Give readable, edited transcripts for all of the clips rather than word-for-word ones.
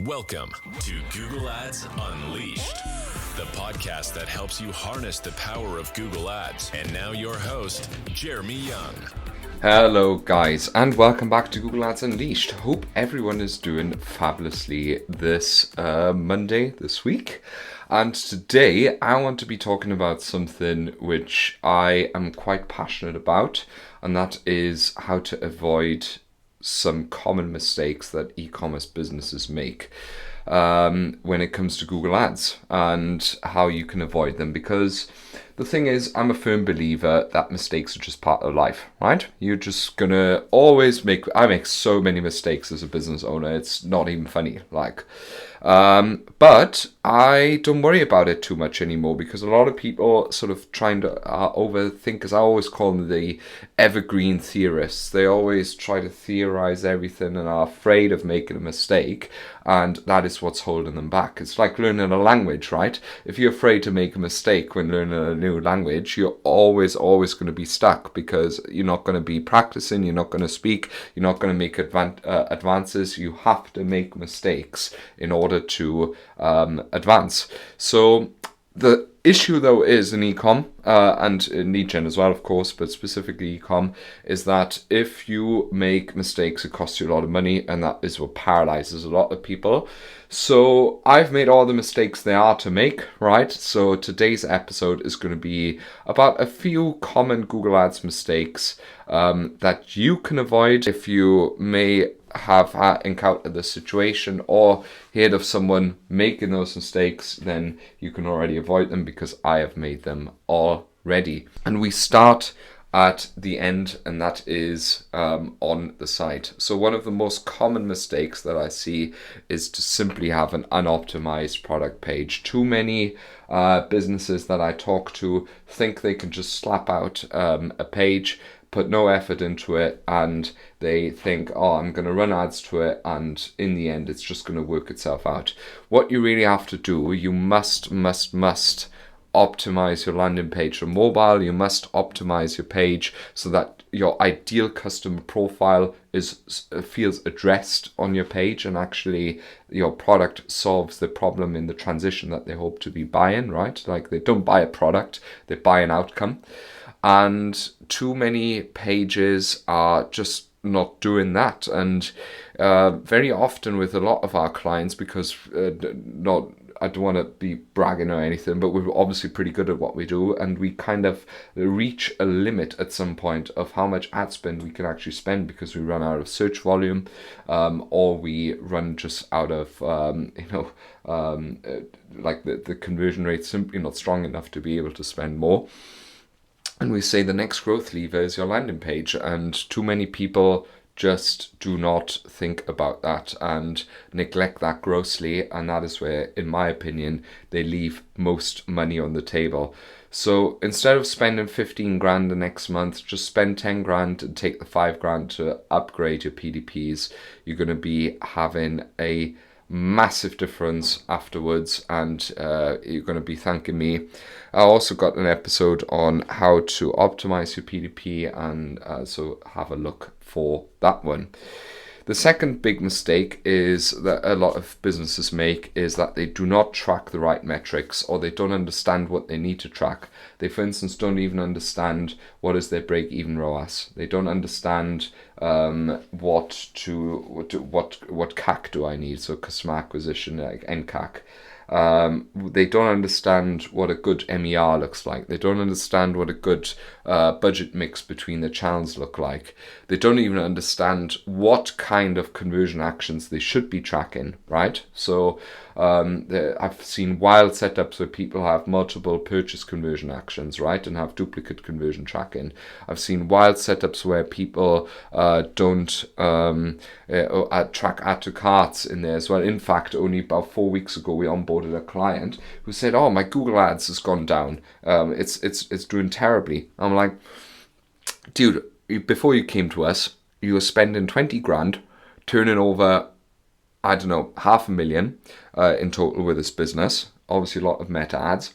Welcome to Google Ads Unleashed, the podcast that helps you harness the power of Google Ads. And now your host, Jeremy Young. Hello guys, and welcome back to Google Ads Unleashed. Hope everyone is doing fabulously this Monday, this week. And today I want to be talking about something which I am quite passionate about, and that is how to avoid some common mistakes that e-commerce businesses make when it comes to Google Ads and how you can avoid them. Because the thing is, I'm a firm believer that mistakes are just part of life, right? You're just gonna always I make so many mistakes as a business owner, it's not even funny. But I don't worry about it too much anymore, because a lot of people sort of trying to overthink, as I always call them, the evergreen theorists. They always try to theorize everything and are afraid of making a mistake, and that is what's holding them back. It's like learning a language, right? If you're afraid to make a mistake when learning a new language, you're always going to be stuck, because you're not going to be practicing, you're not going to speak, you're not going to make advances. You have to make mistakes in order to advance. So the issue though is in e-com and in lead gen as well, of course, but specifically e-com, is that if you make mistakes, it costs you a lot of money, and that is what paralyzes a lot of people. So I've made all the mistakes there are to make, right? So today's episode is going to be about a few common Google Ads mistakes that you can avoid if you may have encountered this situation or heard of someone making those mistakes. Then you can already avoid them, because I have made them already. And we start at the end, and that is on the site. So one of the most common mistakes that I see is to simply have an unoptimized product page. Too many businesses that I talk to think they can just slap out a page, put no effort into it, and they think, oh, I'm going to run ads to it, and in the end it's just going to work itself out. What you really have to do, you must optimize your landing page for mobile. You must optimize your page so that your ideal customer profile feels addressed on your page, and actually your product solves the problem in the transition that they hope to be buying, right? Like, they don't buy a product, they buy an outcome. And too many pages are just not doing that. And very often with a lot of our clients, because I don't want to be bragging or anything, but we're obviously pretty good at what we do, and we kind of reach a limit at some point of how much ad spend we can actually spend, because we run out of search volume, or we run just out of the conversion rate simply not strong enough to be able to spend more. And we say the next growth lever is your landing page, and too many people just do not think about that and neglect that grossly, and that is where, in my opinion, they leave most money on the table. So instead of spending 15 grand the next month, just spend 10 grand and take the 5 grand to upgrade your PDPs. You're going to be having a massive difference afterwards, and you're going to be thanking me. I also got an episode on how to optimize your PDP, and so have a look for that one. The second big mistake is that a lot of businesses make is that they do not track the right metrics, or they don't understand what they need to track. They, for instance, don't even understand what is their break-even ROAS. They don't understand what CAC do I need, so customer acquisition, like NCAC. They don't understand what a good MER looks like. They don't understand what a good budget mix between the channels look like. They don't even understand what kind of conversion actions they should be tracking, right? So I've seen wild setups where people have multiple purchase conversion actions, right, and have duplicate conversion tracking. I've seen wild setups where people don't track add to carts in there as well. In fact, only about 4 weeks ago, we onboarded a client who said, "Oh, my Google Ads has gone down. It's doing terribly." I'm like, dude, before you came to us, you were spending 20 grand, turning over, I don't know, 500,000 in total with this business. Obviously a lot of meta ads.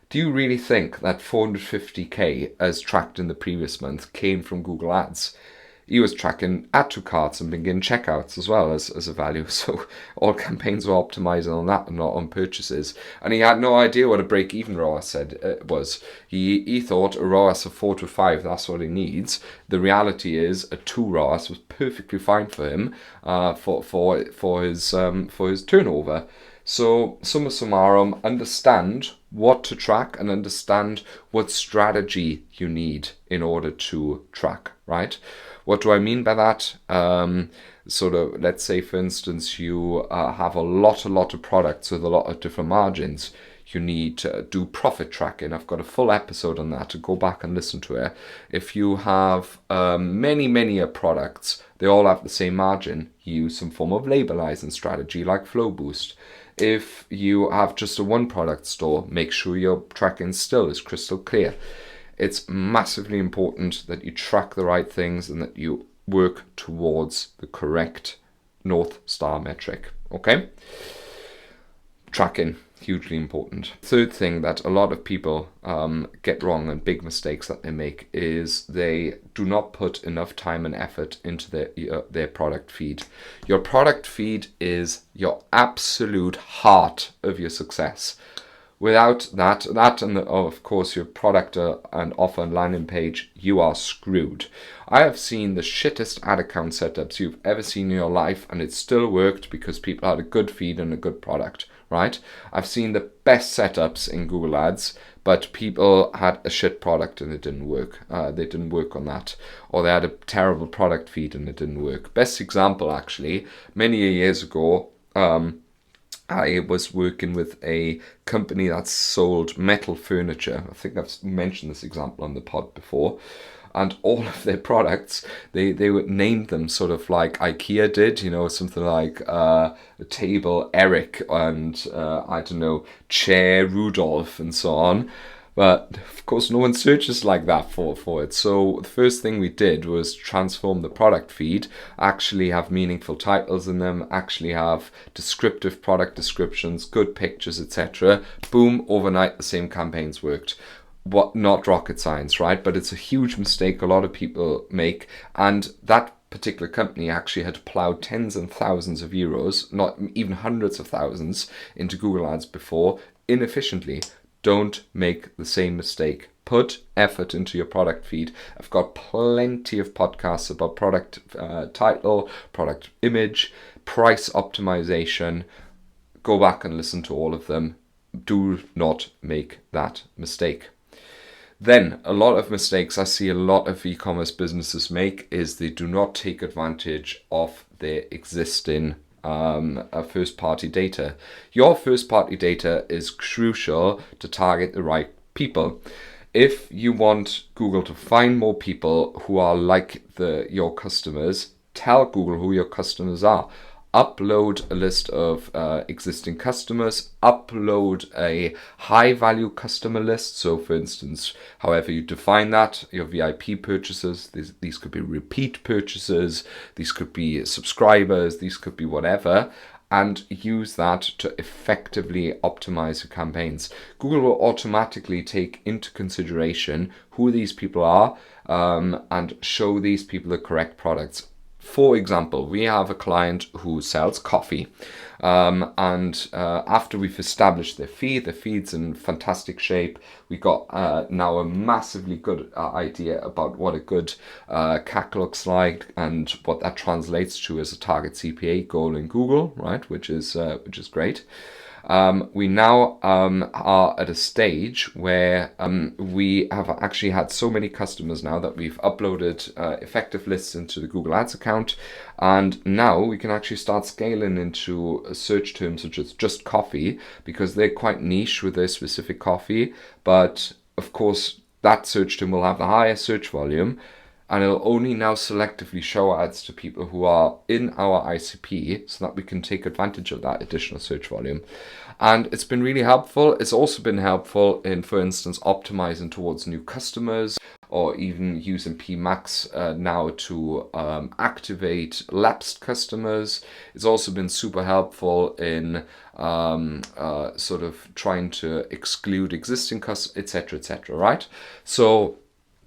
Do you really think that 450k as tracked in the previous month came from Google Ads? he was tracking add to carts and begin checkouts as well as a value. So all campaigns were optimized on that and not on purchases. And he had no idea what a break-even ROAS was. He thought a ROAS of 4 to 5, that's what he needs. The reality is a 2 ROAS was perfectly fine for him for his turnover. So summa summarum, understand what to track and understand what strategy you need in order to track, right? What do I mean by that? Sort of, let's say, for instance, you have a lot of products with a lot of different margins. You need to do profit tracking. I've got a full episode on that, to go back and listen to it. If you have many products, they all have the same margin, use some form of labelizing strategy like Flow Boost. If you have just a one product store, make sure your tracking still is crystal clear. It's massively important that you track the right things and that you work towards the correct North Star metric. Okay? Tracking, hugely important. Third thing that a lot of people get wrong, and big mistakes that they make, is they do not put enough time and effort into their product feed. Your product feed is your absolute heart of your success. Without that and of course your product and offer and landing page, you are screwed. I have seen the shittest ad account setups you've ever seen in your life, and it still worked because people had a good feed and a good product, right? I've seen the best setups in Google Ads, but people had a shit product and it didn't work. They didn't work on that. Or they had a terrible product feed and it didn't work. Best example, actually, many years ago, I was working with a company that sold metal furniture. I think I've mentioned this example on the pod before. And all of their products, they would name them sort of like IKEA did, something like table Eric and I don't know, chair Rudolph and so on. But of course, no one searches like that for it. So the first thing we did was transform the product feed, actually have meaningful titles in them, actually have descriptive product descriptions, good pictures, etc. Boom, overnight the same campaigns worked. Not rocket science, right? But it's a huge mistake a lot of people make, and that particular company actually had plowed tens and thousands of euros, not even hundreds of thousands, into Google Ads before, inefficiently. Don't make the same mistake. Put effort into your product feed. I've got plenty of podcasts about product title, product image, price optimization. Go back and listen to all of them. Do not make that mistake. Then, a lot of mistakes I see a lot of e-commerce businesses make is they do not take advantage of their existing first-party data. Your first-party data is crucial to target the right people. If you want Google to find more people who are like your customers, tell Google who your customers are. Upload a list of existing customers, upload a high-value customer list. So, for instance, however you define that, your VIP purchases, these could be repeat purchases, these could be subscribers, these could be whatever, and use that to effectively optimize your campaigns. Google will automatically take into consideration who these people are and show these people the correct products. For example, we have a client who sells coffee, and after we've established their feed's in fantastic shape. We got now a massively good idea about what a good CAC looks like and what that translates to as a target CPA goal in Google, right? Which is great. We now are at a stage where we have actually had so many customers now that we've uploaded effective lists into the Google Ads account, and now we can actually start scaling into search terms such as just coffee, because they're quite niche with their specific coffee, but of course that search term will have the highest search volume, and it'll only now selectively show ads to people who are in our ICP so that we can take advantage of that additional search volume. And it's been really helpful. It's also been helpful in, for instance, optimizing towards new customers, or even using PMax now to activate lapsed customers. It's also been super helpful in sort of trying to exclude existing customers, etc., right? So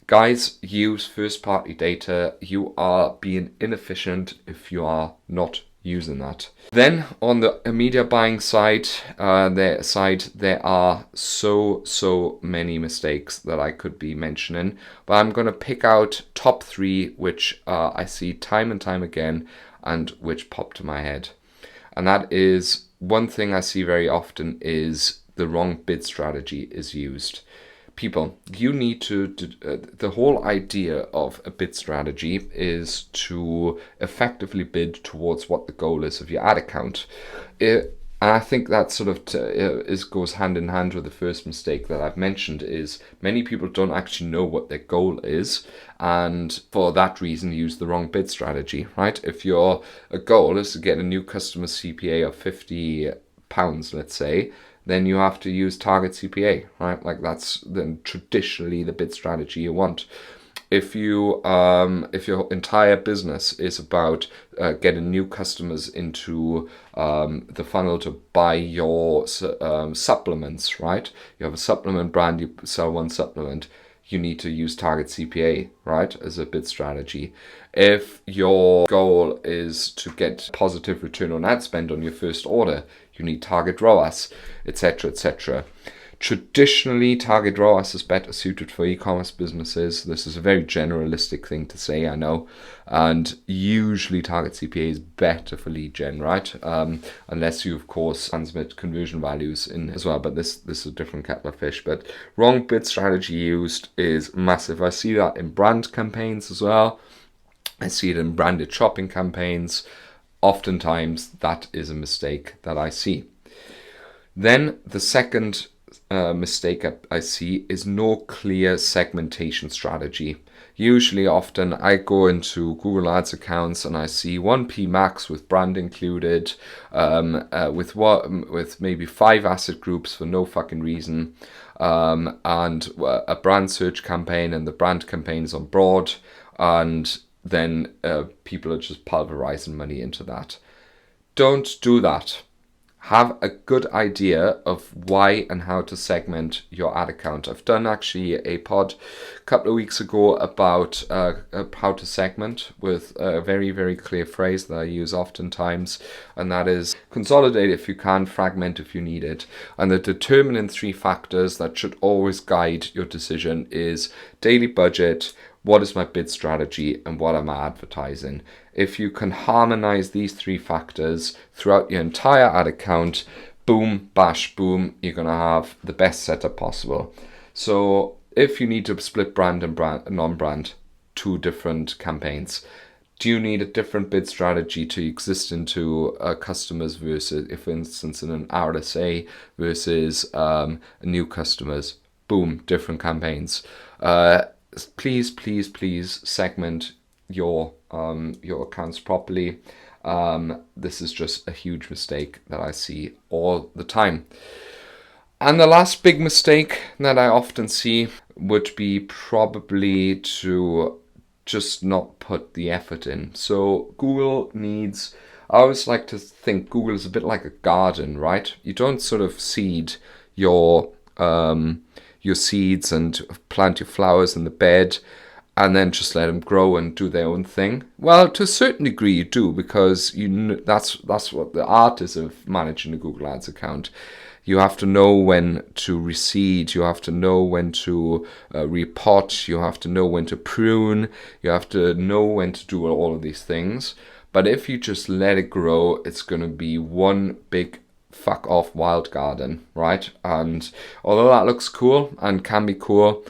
Guys, use first-party data. You are being inefficient if you are not using that. Then on the media buying side, there are so many mistakes that I could be mentioning, but I'm going to pick out top 3 which I see time and time again and which pop to my head. And that is, one thing I see very often is the wrong bid strategy is used. People, you need to the whole idea of a bid strategy is to effectively bid towards what the goal is of your ad account. And I think that sort of goes hand in hand with the first mistake that I've mentioned, is many people don't actually know what their goal is, and for that reason use the wrong bid strategy, right? If your goal is to get a new customer CPA of £50, let's say, then you have to use target CPA, right? Like that's then traditionally the bid strategy you want. If your entire business is about getting new customers into the funnel to buy your supplements, right? You have a supplement brand, you sell one supplement, you need to use target CPA, right, as a bid strategy. If your goal is to get positive return on ad spend on your first order, you need target ROAS, etc., etc. Traditionally, target ROAS is better suited for e-commerce businesses. This is a very generalistic thing to say, I know. And usually target CPA is better for lead gen, right? Unless you, of course, transmit conversion values in as well. But this is a different kettle of fish. But wrong bid strategy used is massive. I see that in brand campaigns as well. I see it in branded shopping campaigns. Oftentimes, that is a mistake that I see. Then the second mistake I see is no clear segmentation strategy. Usually, often, I go into Google Ads accounts and I see 1p max with brand included, with maybe 5 asset groups for no fucking reason, and a brand search campaign, and the brand campaigns on broad, and then people are just pulverizing money into that. Don't do that. Have a good idea of why and how to segment your ad account. I've done actually a pod a couple of weeks ago about how to segment with a very, very clear phrase that I use oftentimes, and that is consolidate if you can, fragment if you need it. And the determining 3 factors that should always guide your decision is daily budget, what is my bid strategy, and what am I advertising? If you can harmonize these 3 factors throughout your entire ad account, boom, bash, boom, you're going to have the best setup possible. So if you need to split brand and non-brand, 2 different campaigns, do you need a different bid strategy to exist into customers versus, if for instance, in an RSA versus new customers? Boom, different campaigns. Please segment your accounts properly. This is just a huge mistake that I see all the time. And the last big mistake that I often see would be probably to just not put the effort in. So Google needs, I always like to think Google is a bit like a garden, right? You don't sort of seed your seeds and plant your flowers in the bed and then just let them grow and do their own thing. Well, to a certain degree you do, because that's what the art is of managing a Google Ads account. You have to know when to reseed, you have to know when to repot, you have to know when to prune, you have to know when to do all of these things. But if you just let it grow, it's going to be one big fuck off wild garden, right? And although that looks cool and can be cool,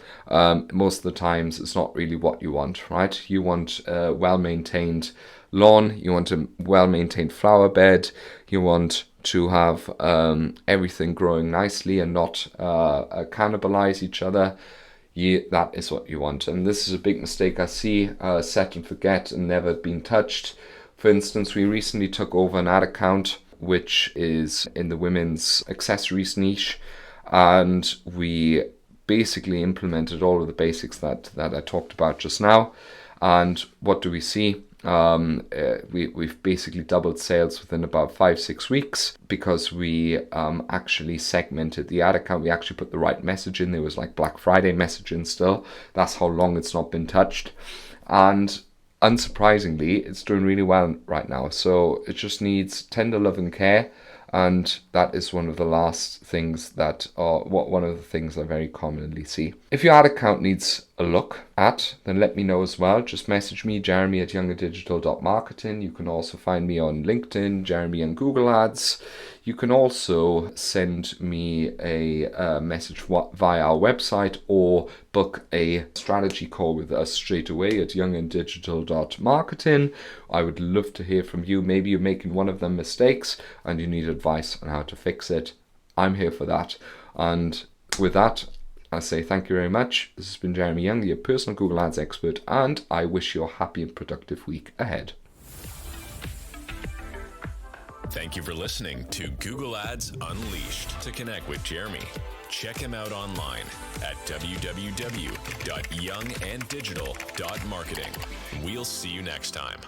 most of the times it's not really what you want, right? You want a well-maintained lawn, you want a well-maintained flower bed, you want to have everything growing nicely and not cannibalize each other. That is what you want. And this is a big mistake I see, set and forget and never been touched. For instance, we recently took over an ad account which is in the women's accessories niche, and we basically implemented all of the basics that I talked about just now. And what do we see? We've basically doubled sales within about 5-6 weeks because we actually segmented the ad account. We actually put the right message in. There was like Black Friday messaging still. That's how long it's not been touched. And unsurprisingly, it's doing really well right now. So it just needs tender love and care. And that is one of the last things that one of the things I very commonly see. If your ad account needs a look at, then let me know as well. Just message me, jeremy@younganddigital.marketing. You can also find me on LinkedIn, Jeremy and Google Ads. You can also send me a message via our website or book a strategy call with us straight away at younganddigital.marketing. I would love to hear from you. Maybe you're making one of them mistakes and you need advice on how to fix it. I'm here for that. And with that, I say thank you very much. This has been Jeremy Young, your personal Google Ads expert, and I wish you a happy and productive week ahead. Thank you for listening to Google Ads Unleashed. To connect with Jeremy, check him out online at www.younganddigital.marketing. We'll see you next time.